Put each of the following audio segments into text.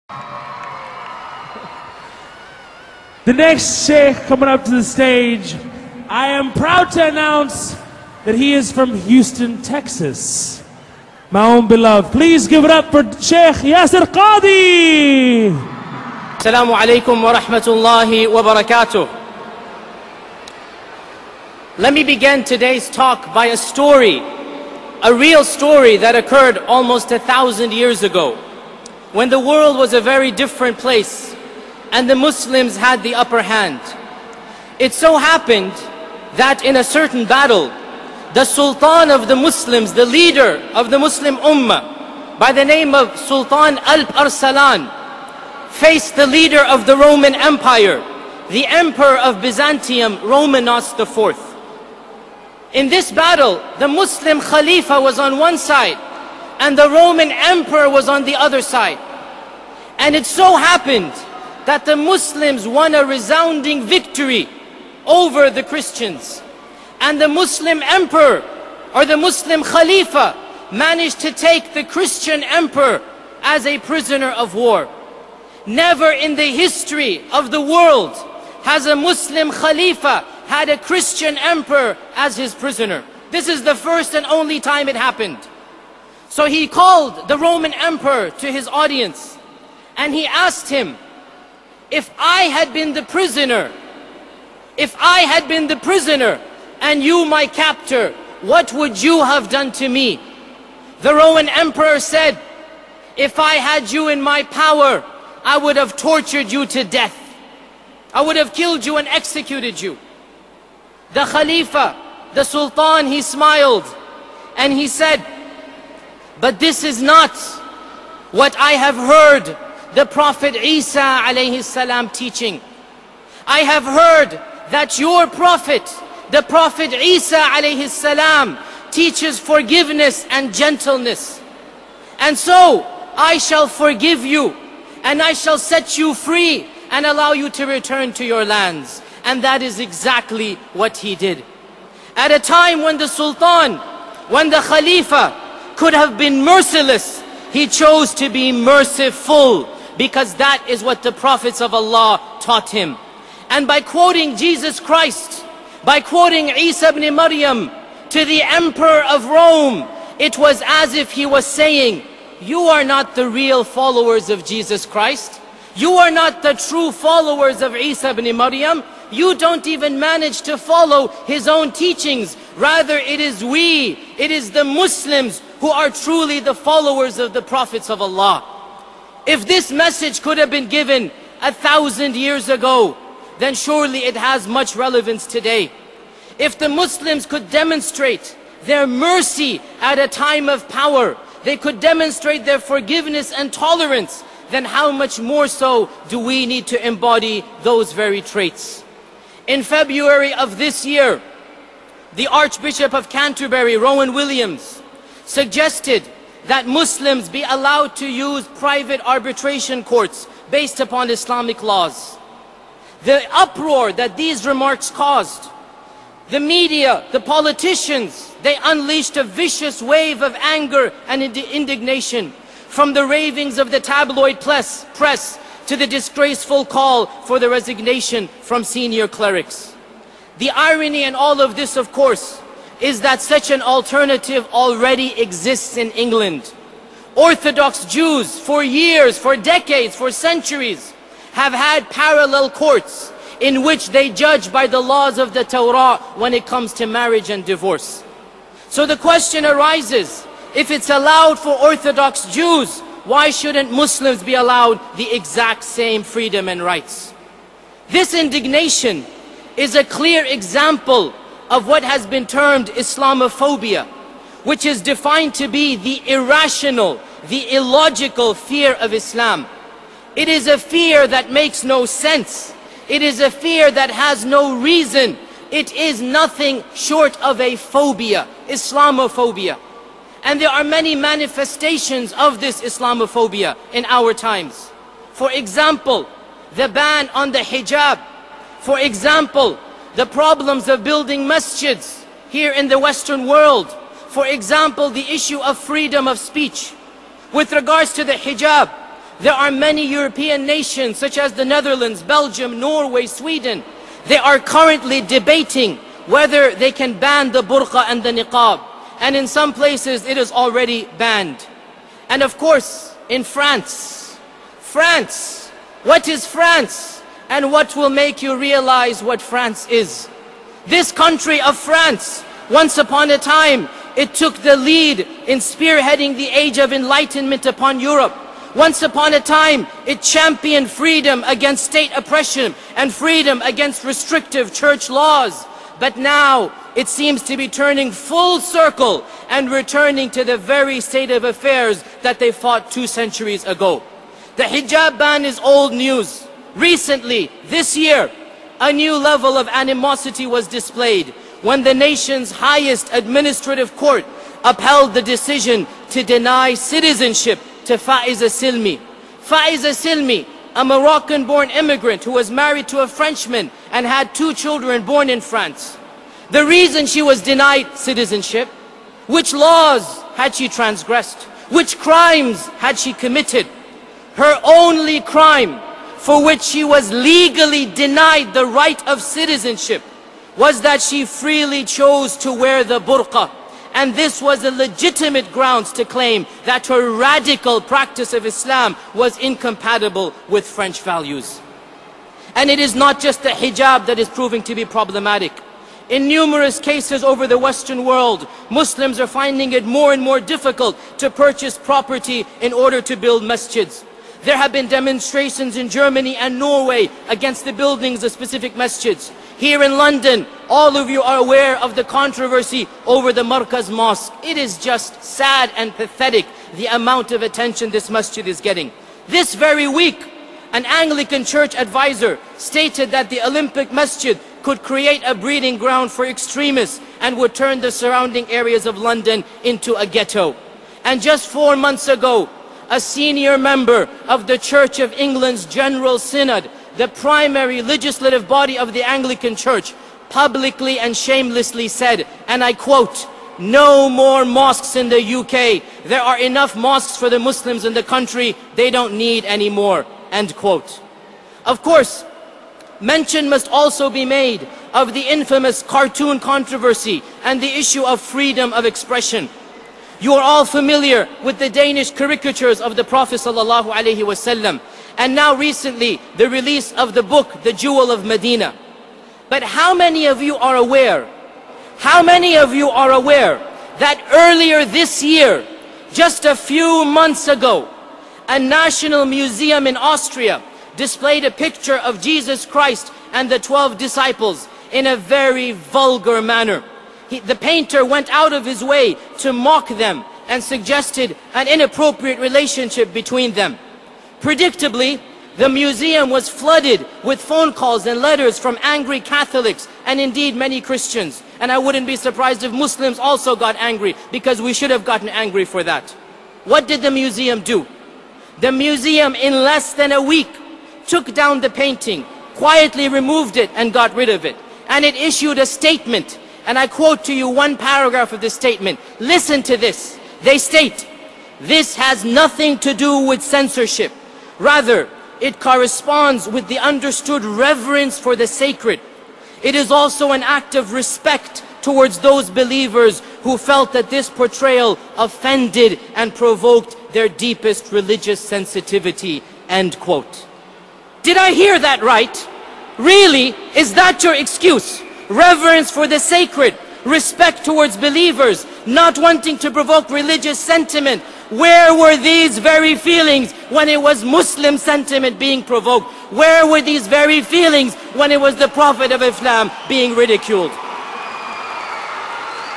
The next sheikh coming up to the stage, I am proud to announce that he is from Houston, Texas. My own beloved. Please give it up for Sheikh Yasir Qadhi. Assalamu alaikum wa rahmatullahi wa barakatuh. Let me begin today's talk by a story, a real story that occurred almost 1,000 years ago, when the world was a very different place and the Muslims had the upper hand. It so happened that in a certain battle, the Sultan of the Muslims, the leader of the Muslim Ummah, by the name of Sultan Alp Arsalan, faced the leader of the Roman Empire, the Emperor of Byzantium, Romanos IV. In this battle, the Muslim Khalifa was on one side and the Roman Emperor was on the other side. And it so happened that the Muslims won a resounding victory over the Christians. And the Muslim Emperor, or the Muslim Khalifa, managed to take the Christian Emperor as a prisoner of war. Never in the history of the world has a Muslim Khalifa had a Christian Emperor as his prisoner. This is the first and only time it happened. So he called the Roman Emperor to his audience and he asked him, if I had been the prisoner, and you my captor, what would you have done to me? The Roman Emperor said, if I had you in my power, I would have tortured you to death. I would have killed you and executed you. The Khalifa, the Sultan, he smiled and he said, but this is not what I have heard the Prophet Isa alayhi salam teaching. I have heard that your Prophet, the Prophet Isa alayhi salam, teaches forgiveness and gentleness. And so I shall forgive you and I shall set you free and allow you to return to your lands. And that is exactly what he did. At a time when the Sultan, when the Khalifa could have been merciless, he chose to be merciful, because that is what the prophets of Allah taught him. And by quoting Jesus Christ, by quoting Isa ibn Maryam to the Emperor of Rome, it was as if he was saying, you are not the real followers of Jesus Christ. You are not the true followers of Isa ibn Maryam. You don't even manage to follow his own teachings. Rather, it is the Muslims who are truly the followers of the prophets of Allah. If this message could have been given 1,000 years ago, then surely it has much relevance today. If the Muslims could demonstrate their mercy at a time of power, they could demonstrate their forgiveness and tolerance, then how much more so do we need to embody those very traits? In February of this year, the Archbishop of Canterbury, Rowan Williams, suggested that Muslims be allowed to use private arbitration courts based upon Islamic laws. The uproar that these remarks caused, the media, the politicians, they unleashed a vicious wave of anger and indignation, from the ravings of the tabloid press to the disgraceful call for the resignation from senior clerics. The irony in all of this, of course, is that such an alternative already exists in England. Orthodox Jews for years, for decades, for centuries have had parallel courts in which they judge by the laws of the Torah when it comes to marriage and divorce. So the question arises, if it's allowed for Orthodox Jews, why shouldn't Muslims be allowed the exact same freedom and rights? This indignation is a clear example of what has been termed Islamophobia, which is defined to be the irrational, the illogical fear of Islam. It is a fear that makes no sense. It is a fear that has no reason. It is nothing short of a phobia, Islamophobia. And there are many manifestations of this Islamophobia in our times. For example, the ban on the hijab. For example, the problems of building masjids here in the Western world. For example, the issue of freedom of speech. With regards to the hijab, There are many European nations such as the Netherlands, Belgium, Norway, Sweden. They are currently debating whether they can ban the burqa and the niqab. And in some places it is already banned. And of course, in France. France. What is France? And what will make you realize what France is? This country of France, once upon a time, it took the lead in spearheading the age of enlightenment upon Europe. Once upon a time, it championed freedom against state oppression and freedom against restrictive church laws. But now, it seems to be turning full circle and returning to the very state of affairs that they fought 2 centuries ago. The hijab ban is old news. Recently, this year, a new level of animosity was displayed when the nation's highest administrative court upheld the decision to deny citizenship to Faiza Silmi. Faiza Silmi, a Moroccan-born immigrant who was married to a Frenchman and had 2 children born in France. The reason she was denied citizenship, which laws had she transgressed? Which crimes had she committed? Her only crime for which she was legally denied the right of citizenship was that she freely chose to wear the burqa. And this was a legitimate grounds to claim that her radical practice of Islam was incompatible with French values. And it is not just the hijab that is proving to be problematic. In numerous cases over the Western world, Muslims are finding it more and more difficult to purchase property in order to build masjids. There have been demonstrations in Germany and Norway against the buildings of specific masjids. Here in London, all of you are aware of the controversy over the Markaz Mosque. It is just sad and pathetic the amount of attention this masjid is getting. This very week, an Anglican church advisor stated that the Olympic Masjid could create a breeding ground for extremists and would turn the surrounding areas of London into a ghetto. And just 4 months ago, a senior member of the Church of England's General Synod, the primary legislative body of the Anglican Church, publicly and shamelessly said, and I quote, "No more mosques in the UK. There are enough mosques for the Muslims in the country. They don't need any more." End quote. Of course, mention must also be made of the infamous cartoon controversy and the issue of freedom of expression. You are all familiar with the Danish caricatures of the Prophet ﷺ, and now recently the release of the book, The Jewel of Medina. But how many of you are aware that earlier this year, just a few months ago, a national museum in Austria displayed a picture of Jesus Christ and the 12 disciples in a very vulgar manner? The painter went out of his way to mock them and suggested an inappropriate relationship between them. Predictably, the museum was flooded with phone calls and letters from angry Catholics and indeed many Christians. And I wouldn't be surprised if Muslims also got angry, because we should have gotten angry for that. What did the museum do? The museum, in less than a week, took down the painting, quietly removed it and got rid of it. And it issued a statement. And I quote to you one paragraph of the statement. Listen to this. They state, "This has nothing to do with censorship. Rather, it corresponds with the understood reverence for the sacred. It is also an act of respect towards those believers who felt that this portrayal offended and provoked their deepest religious sensitivity." End quote. Did I hear that right? Really? Is that your excuse? Reverence for the sacred, respect towards believers, not wanting to provoke religious sentiment. Where were these very feelings when it was Muslim sentiment being provoked? Where were these very feelings when it was the Prophet of Islam being ridiculed?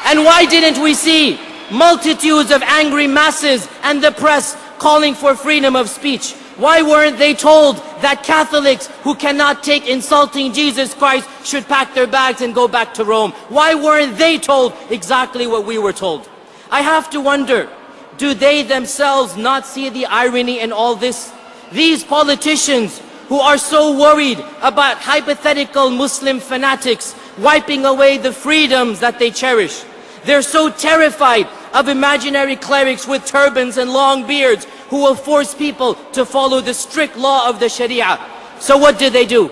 And why didn't we see multitudes of angry masses and the press calling for freedom of speech? Why weren't they told that Catholics who cannot take insulting Jesus Christ should pack their bags and go back to Rome? Why weren't they told exactly what we were told? I have to wonder, do they themselves not see the irony in all this? These politicians who are so worried about hypothetical Muslim fanatics wiping away the freedoms that they cherish. They're so terrified of imaginary clerics with turbans and long beards who will force people to follow the strict law of the Sharia. So what do?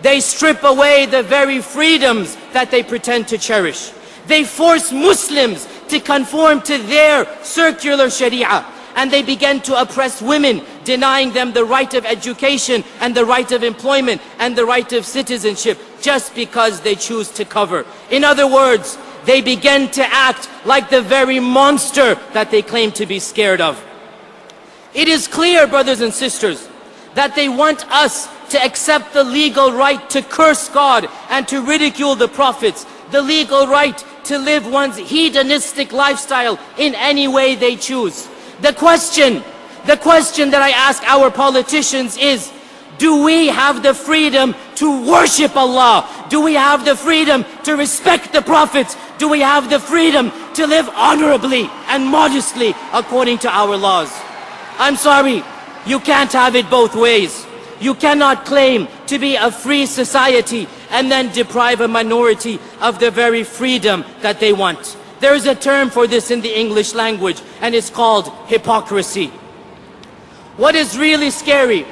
They strip away the very freedoms that they pretend to cherish. They force Muslims to conform to their circular Sharia, and they begin to oppress women, denying them the right of education and the right of employment and the right of citizenship just because they choose to cover. In other words, they begin to act like the very monster that they claim to be scared of. It is clear, brothers and sisters, that they want us to accept the legal right to curse God and to ridicule the prophets, the legal right to live one's hedonistic lifestyle in any way they choose. The question that I ask our politicians is, do we have the freedom to worship Allah? Do we have the freedom to respect the prophets? Do we have the freedom to live honorably and modestly according to our laws? I'm sorry, you can't have it both ways. You cannot claim to be a free society and then deprive a minority of the very freedom that they want. There is a term for this in the English language, and it's called hypocrisy. What is really scary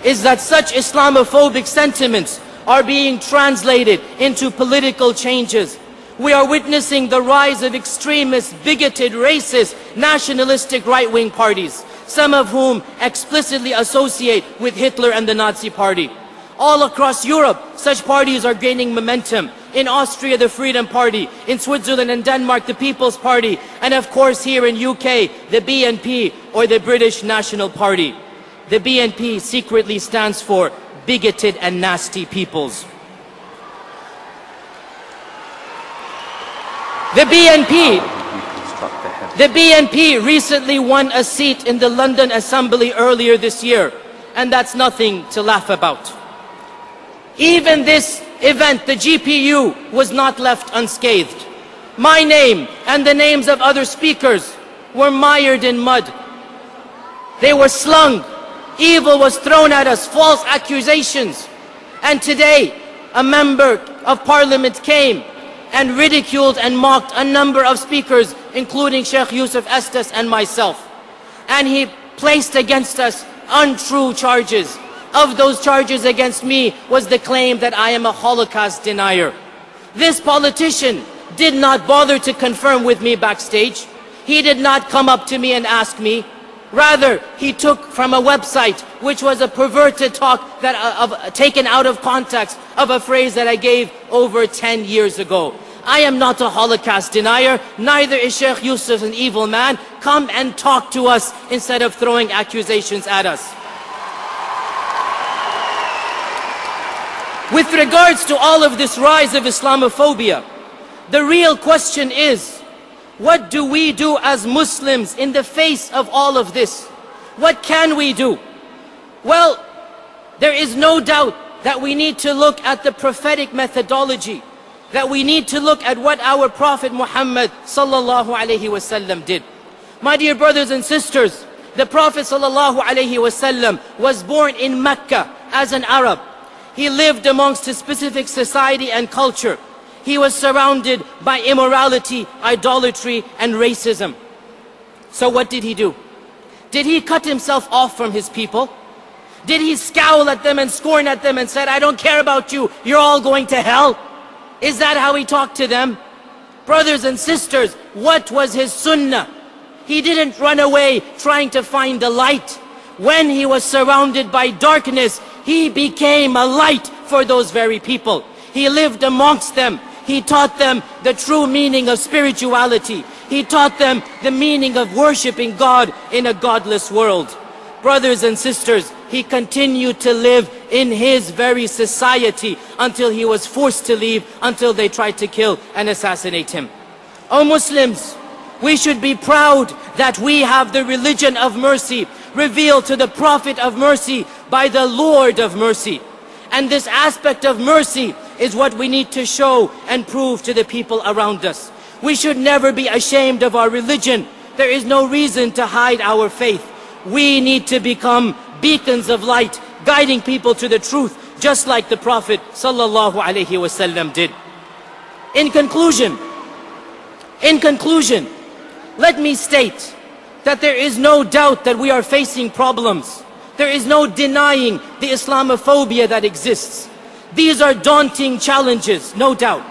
is that such Islamophobic sentiments are being translated into political changes. We are witnessing the rise of extremist, bigoted, racist, nationalistic right-wing parties, some of whom explicitly associate with Hitler and the Nazi Party. All across Europe, such parties are gaining momentum. In Austria, the Freedom Party. In Switzerland and Denmark, the People's Party. And of course here in UK, the BNP, or the British National Party. The BNP secretly stands for bigoted and nasty peoples. The BNP recently won a seat in the London Assembly earlier this year, and that's nothing to laugh about. Even this event, the GPU, was not left unscathed. My name and the names of other speakers were mired in mud. They were slung. Evil was thrown at us, false accusations. And today, a member of parliament came and ridiculed and mocked a number of speakers, including Sheikh Yusuf Estes and myself. And he placed against us untrue charges. Of those charges against me was the claim that I am a Holocaust denier. This politician did not bother to confirm with me backstage. He did not come up to me and ask me. Rather, he took from a website, which was a perverted talk that taken out of context of a phrase that I gave over 10 years ago. I am not a Holocaust denier, neither is Sheikh Yusuf an evil man. Come and talk to us instead of throwing accusations at us. With regards to all of this rise of Islamophobia, the real question is, what do we do as Muslims in the face of all of this? What can we do? Well, there is no doubt that we need to look at the prophetic methodology, that we need to look at what our Prophet Muhammad sallallahu alaihi wasallam did. My dear brothers and sisters, the Prophet sallallahu alaihi wasallam was born in Mecca as an Arab. He lived amongst a specific society and culture. He was surrounded by immorality, idolatry, and racism. So what did he do? Did he cut himself off from his people? Did he scowl at them and scorn at them and said, I don't care about you, you're all going to hell? Is that how he talked to them? Brothers and sisters, what was his sunnah? He didn't run away trying to find the light. When he was surrounded by darkness, he became a light for those very people. He lived amongst them. He taught them the true meaning of spirituality. He taught them the meaning of worshiping God in a godless world. Brothers and sisters, he continued to live in his very society until he was forced to leave, until they tried to kill and assassinate him. O Muslims, we should be proud that we have the religion of mercy revealed to the Prophet of mercy by the Lord of mercy. And this aspect of mercy is what we need to show and prove to the people around us. We should never be ashamed of our religion. There is no reason to hide our faith. We need to become beacons of light, guiding people to the truth, just like the Prophet sallallahu alaihi wasallam did. In conclusion, In conclusion, let me state that there is no doubt that we are facing problems. There is no denying the Islamophobia that exists. These are daunting challenges, no doubt.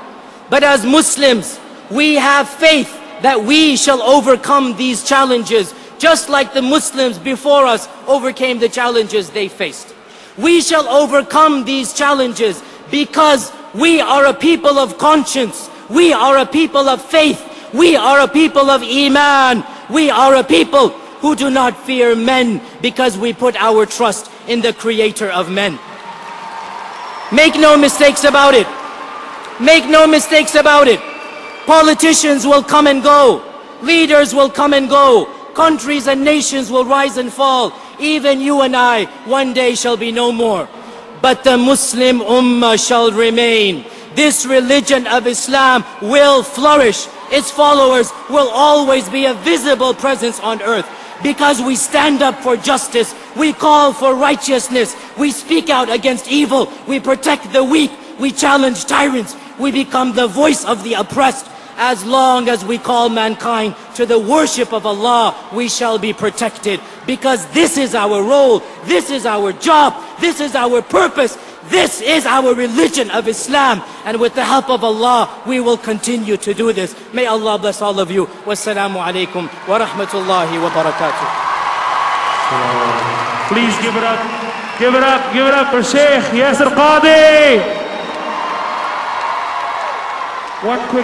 But as Muslims, we have faith that we shall overcome these challenges, just like the Muslims before us overcame the challenges they faced. We shall overcome these challenges because we are a people of conscience. We are a people of faith. We are a people of Iman. We are a people who do not fear men because we put our trust in the Creator of men. Make no mistakes about it. Make no mistakes about it. Politicians will come and go. Leaders will come and go. Countries and nations will rise and fall. Even you and I one day shall be no more. But the Muslim Ummah shall remain. This religion of Islam will flourish. Its followers will always be a visible presence on earth. Because we stand up for justice, we call for righteousness, we speak out against evil, we protect the weak, we challenge tyrants, we become the voice of the oppressed. As long as we call mankind to the worship of Allah, we shall be protected. Because this is our role, this is our job, this is our purpose, this is our religion of Islam. And with the help of Allah, we will continue to do this. May Allah bless all of you. Wassalamu alaikum wa rahmatullahi wa barakatuh. Please give it up, give it up, give it up for Sheikh Yasir Qadhi. One quick